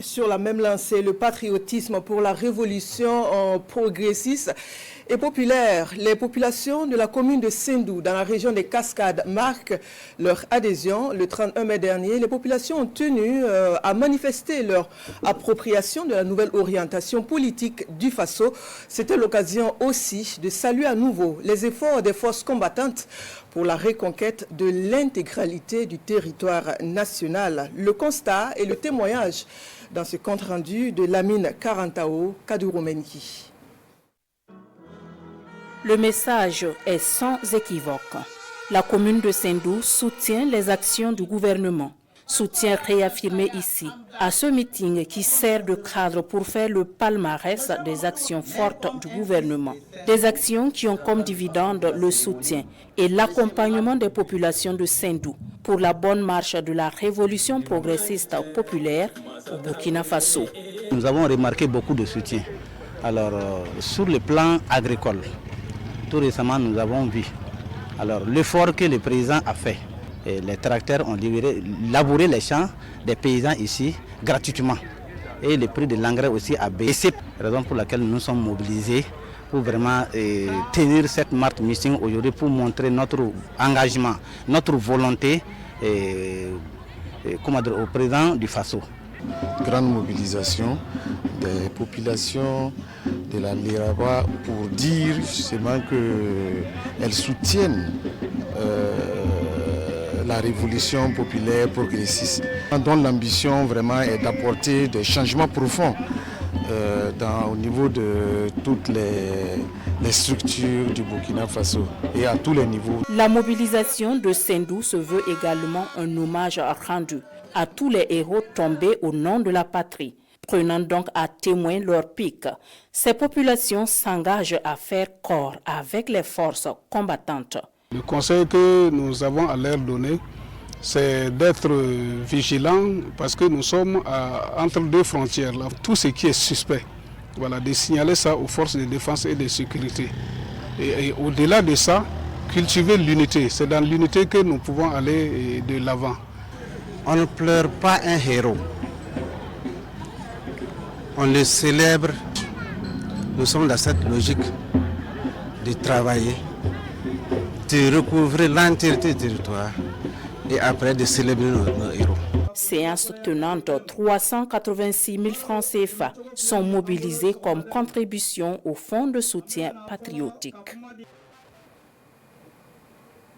Sur la même lancée, le patriotisme pour la révolution progressiste et populaire. Les populations de la commune de Sendou, dans la région des Cascades, marquent leur adhésion. Le 31 mai dernier, les populations ont tenu à manifester leur appropriation de la nouvelle orientation politique du Faso. C'était l'occasion aussi de saluer à nouveau les efforts des forces combattantes pour la reconquête de l'intégralité du territoire national. Le constat et le témoignage dans ce compte-rendu de Lamine Karantao Kadouroumenki. Le message est sans équivoque. La commune de Sendou soutient les actions du gouvernement. Soutien réaffirmé ici, à ce meeting qui sert de cadre pour faire le palmarès des actions fortes du gouvernement. Des actions qui ont comme dividende le soutien et l'accompagnement des populations de Sendou pour la bonne marche de la révolution progressiste populaire au Burkina Faso. Nous avons remarqué beaucoup de soutien. Alors, sur le plan agricole, tout récemment, nous avons vu l'effort que le président a fait. Et les tracteurs ont labouré les champs des paysans ici gratuitement. Et le prix de l'engrais aussi a baissé. Raison pour laquelle nous sommes mobilisés pour vraiment tenir cette marche mission aujourd'hui pour montrer notre engagement, notre volonté au président du Faso. Grande mobilisation des populations de la Liraba pour dire justement qu'elles soutiennent la révolution populaire progressiste, dont l'ambition vraiment est d'apporter des changements profonds au niveau de toutes les structures du Burkina Faso et à tous les niveaux. La mobilisation de Sendou se veut également un hommage rendu à tous les héros tombés au nom de la patrie, prenant donc à témoin leur pic. Ces populations s'engagent à faire corps avec les forces combattantes. Le conseil que nous avons à leur donner, c'est d'être vigilants parce que nous sommes entre deux frontières. Là. Tout ce qui est suspect, de signaler ça aux forces de défense et de sécurité. Et au-delà de ça, cultiver l'unité. C'est dans l'unité que nous pouvons aller de l'avant. On ne pleure pas un héros. On le célèbre. Nous sommes dans cette logique de travailler, de recouvrir l'entièreté du territoire et après de célébrer nos héros. Séance tenante, 386 000 francs CFA sont mobilisés comme contribution au fonds de soutien patriotique.